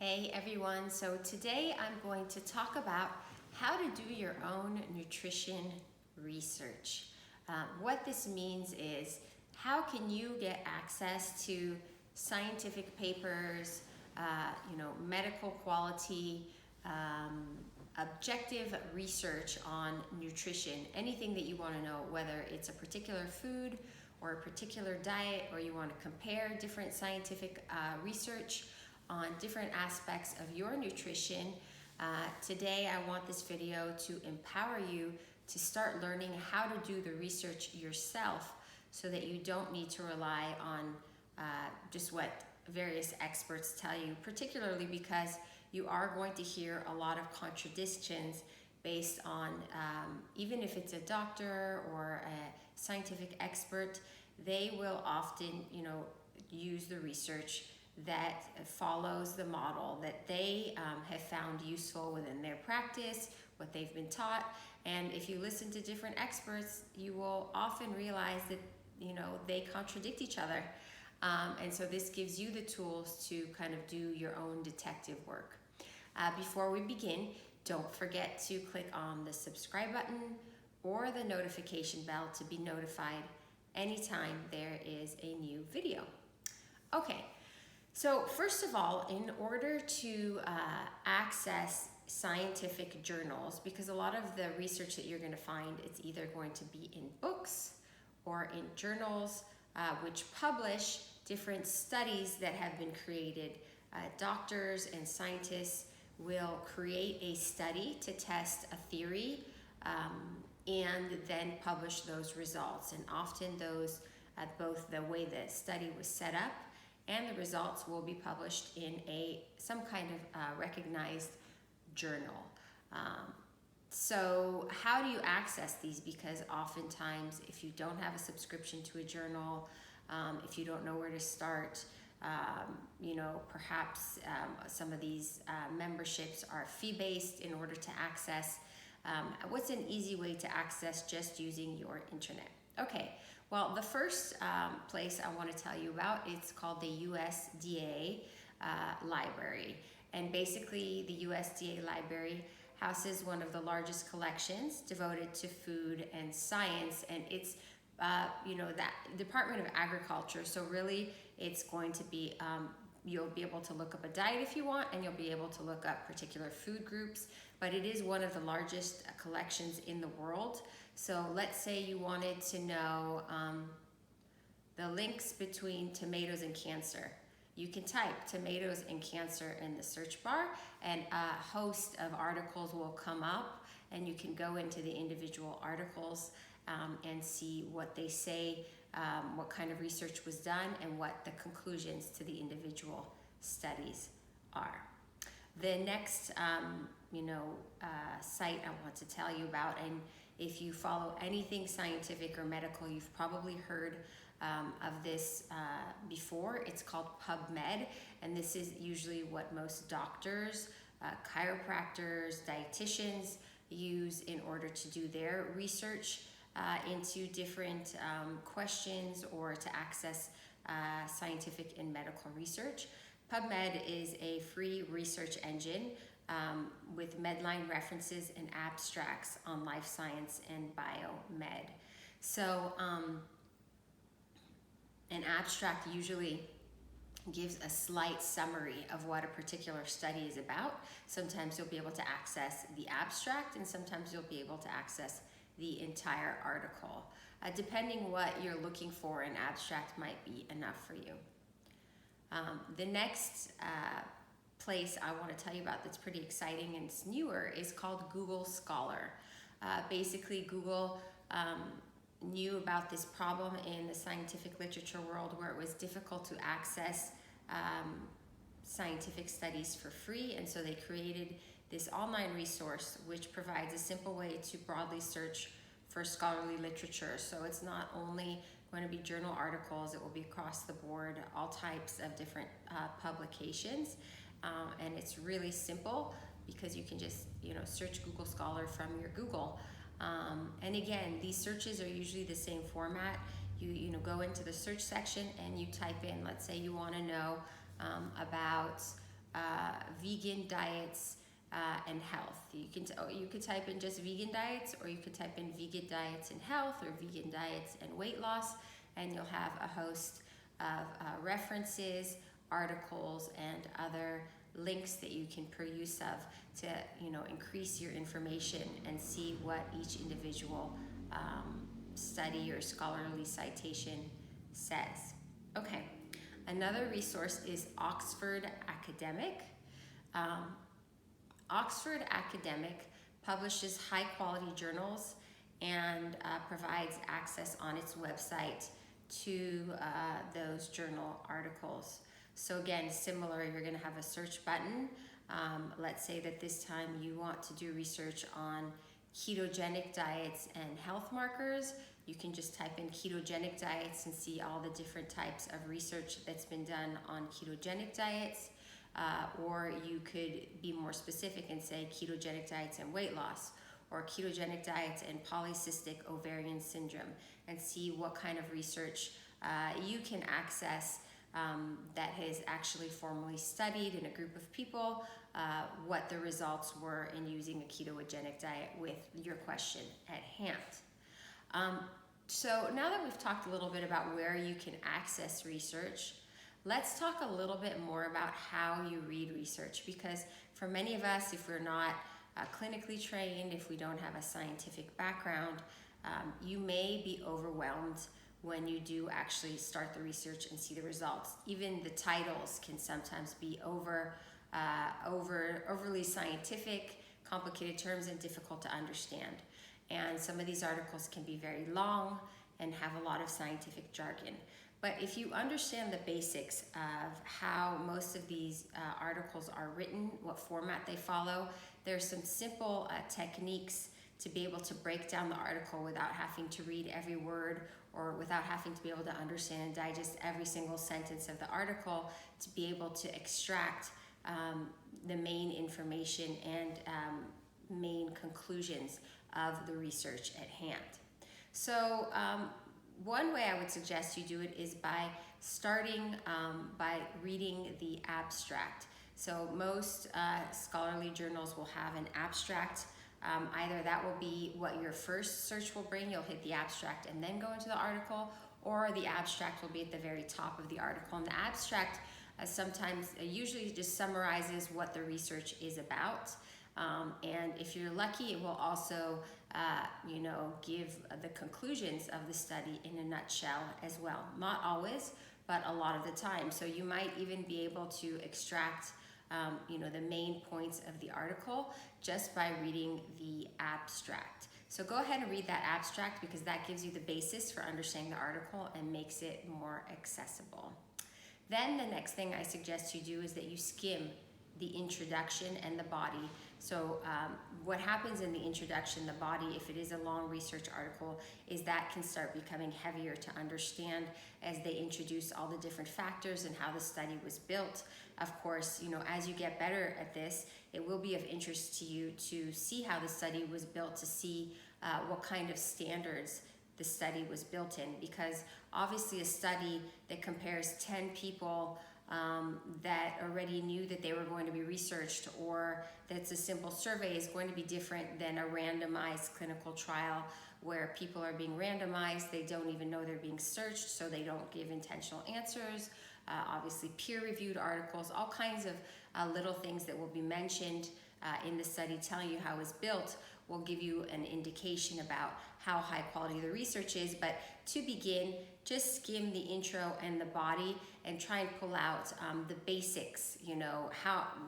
Hey everyone, so today I'm going to talk about how to do your own nutrition research. What this means is how can you get access to scientific papers, medical quality, objective research on nutrition, anything that you want to know, whether it's a particular food or a particular diet, or you want to compare different scientific research on different aspects of your nutrition. Today I want this video to empower you to start learning how to do the research yourself so that you don't need to rely on just what various experts tell you, particularly because you are going to hear a lot of contradictions based on, even if it's a doctor or a scientific expert, they will often, use the research that follows the model that they have found useful within their practice, what they've been taught. And if you listen to different experts, you will often realize that they contradict each other. And so this gives you the tools to kind of do your own detective work. Before we begin, don't forget to click on the subscribe button or the notification bell to be notified anytime there is a new video. Okay. So first of all, in order to access scientific journals, because a lot of the research that you're going to find, it's either going to be in books or in journals which publish different studies that have been created. Doctors and scientists will create a study to test a theory and then publish those results. And often those, both the way the study was set up and the results will be published in some kind of recognized journal. So how do you access these? Because oftentimes if you don't have a subscription to a journal, if you don't know where to start, perhaps some of these memberships are fee-based in order to access. What's an easy way to access just using your internet? Okay, well, the first place I want to tell you about, it's called the USDA library. And basically the USDA library houses one of the largest collections devoted to food and science, and it's that Department of Agriculture. So really it's going to be, you'll be able to look up a diet if you want, and you'll be able to look up particular food groups, but it is one of the largest collections in the world. So let's say you wanted to know the links between tomatoes and cancer. You can type tomatoes and cancer in the search bar, and a host of articles will come up, and you can go into the individual articles and see what they say, what kind of research was done, and what the conclusions to the individual studies are. The next site I want to tell you about, and if you follow anything scientific or medical, you've probably heard of this before. It's called Pubmed, and this is usually what most doctors, chiropractors, dietitians use in order to do their research into different questions or to access scientific and medical research. Pubmed is a free research engine with Medline references and abstracts on life science and biomed. So an abstract usually gives a slight summary of what a particular study is about. Sometimes you'll be able to access the abstract, and sometimes you'll be able to access the entire article. Depending what you're looking for, an abstract might be enough for you. The next place I want to tell you about that's pretty exciting and it's newer is called Google Scholar. Basically, Google knew about this problem in the scientific literature world where it was difficult to access scientific studies for free, and so they created this online resource which provides a simple way to broadly search for scholarly literature. So it's not only going to be journal articles, it will be across the board, all types of different publications. And it's really simple because you can just search Google Scholar from your Google. And again, these searches are usually the same format. You go into the search section and you type in, let's say you want to know about vegan diets and health. You could type in just vegan diets, or you could type in vegan diets and health, or vegan diets and weight loss, and you'll have a host of references, articles, and other links that you can per use of to increase your information and see what each individual study or scholarly citation says. Okay, another resource is Oxford Academic. Oxford Academic publishes high quality journals and provides access on its website to those journal articles. So again, similar, you're going to have a search button. Let's say that this time you want to do research on ketogenic diets and health markers. You can just type in ketogenic diets and see all the different types of research that's been done on ketogenic diets. Or you could be more specific and say ketogenic diets and weight loss, or ketogenic diets and polycystic ovarian syndrome, and see what kind of research you can access that has actually formally studied in a group of people what the results were in using a ketogenic diet with your question at hand. So now that we've talked a little bit about where you can access research, let's talk a little bit more about how you read research, because for many of us, if we're not clinically trained, if we don't have a scientific background, you may be overwhelmed when you do actually start the research and see the results. Even the titles can sometimes be overly scientific, complicated terms, and difficult to understand. And some of these articles can be very long and have a lot of scientific jargon. But if you understand the basics of how most of these articles are written, what format they follow, there's some simple techniques to be able to break down the article without having to read every word, or without having to be able to understand and digest every single sentence of the article, to be able to extract the main information and main conclusions of the research at hand. So one way I would suggest you do it is by starting by reading the abstract. So most scholarly journals will have an abstract. Either that will be what your first search will bring, you'll hit the abstract and then go into the article, or the abstract will be at the very top of the article. And the abstract usually just summarizes what the research is about. And if you're lucky, it will also give the conclusions of the study in a nutshell as well. Not always, but a lot of the time. So you might even be able to extract the main points of the article just by reading the abstract. So go ahead and read that abstract, because that gives you the basis for understanding the article and makes it more accessible. Then the next thing I suggest you do is that you skim the introduction and the body. So what happens in the introduction, the body, if it is a long research article, is that can start becoming heavier to understand as they introduce all the different factors and how the study was built. Of course, as you get better at this, it will be of interest to you to see how the study was built, to see what kind of standards the study was built in, because obviously a study that compares 10 people that already knew that they were going to be researched, or that's a simple survey, is going to be different than a randomized clinical trial where people are being randomized, they don't even know they're being searched, so they don't give intentional answers. Obviously peer-reviewed articles, all kinds of little things that will be mentioned in the study telling you how it was built will give you an indication about how high quality the research is. But to begin, just skim the intro and the body and try and pull out the basics,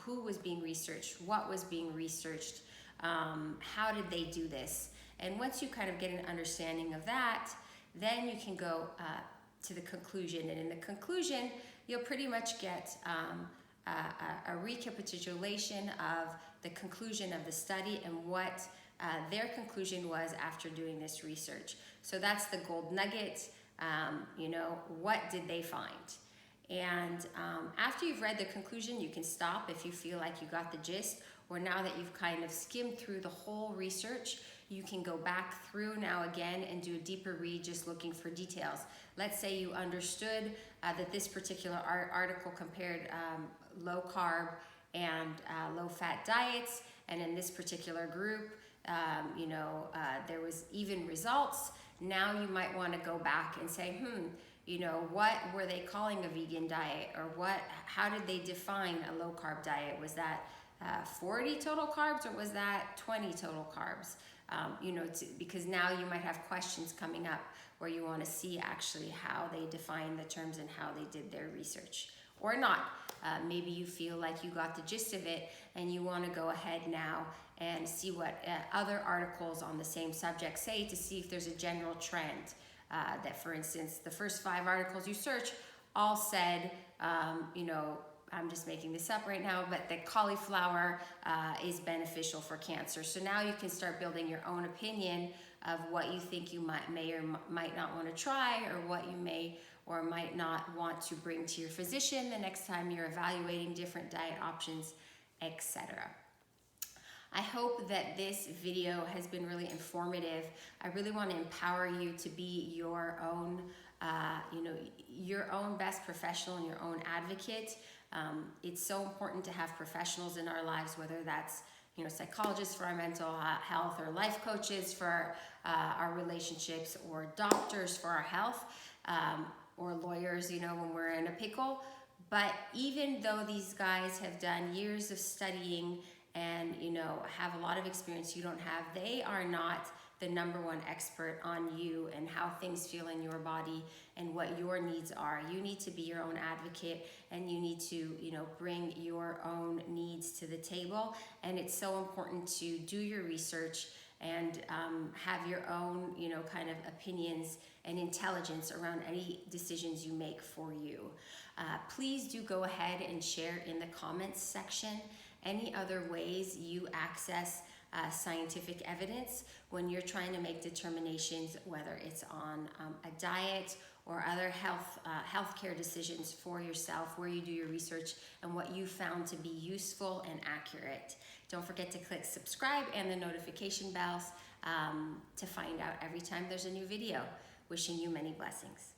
who was being researched, what was being researched, how did they do this. And once you kind of get an understanding of that, then you can go to the conclusion. And in the conclusion, you'll pretty much get a recapitulation of the conclusion of the study and what their conclusion was after doing this research. So that's the gold nugget. What did they find? And after you've read the conclusion, you can stop if you feel like you got the gist, or now that you've kind of skimmed through the whole research, you can go back through now again and do a deeper read, just looking for details. Let's say you understood that this particular article compared low carb and low fat diets, and in this particular group, there was even results. Now you might want to go back and say, what were they calling a vegan diet, or how did they define a low carb diet? Was that 40 total carbs, or was that 20 total carbs? Because now you might have questions coming up where you want to see actually how they define the terms and how they did their research, or not. Maybe you feel like you got the gist of it and you want to go ahead now and see what other articles on the same subject say, to see if there's a general trend. That, for instance, the first 5 articles you search all said, I'm just making this up right now, but that cauliflower is beneficial for cancer. So now you can start building your own opinion of what you think you may or might not want to try, or what you may or might not want to bring to your physician the next time you're evaluating different diet options, etc. I hope that this video has been really informative. I really want to empower you to be your own, your own best professional and your own advocate. It's so important to have professionals in our lives, whether that's psychologists for our mental health, or life coaches for our relationships, or doctors for our health, or lawyers, when we're in a pickle. But even though these guys have done years of studying and have a lot of experience you don't have, they are not the #1 expert on you and how things feel in your body and what your needs are. You need to be your own advocate, and you need to bring your own needs to the table. And it's so important to do your research and have your own kind of opinions and intelligence around any decisions you make for you. Please do go ahead and share in the comments section any other ways you access scientific evidence when you're trying to make determinations, whether it's on a diet or other healthcare decisions for yourself, where you do your research and what you found to be useful and accurate. Don't forget to click subscribe and the notification bells to find out every time there's a new video. Wishing you many blessings.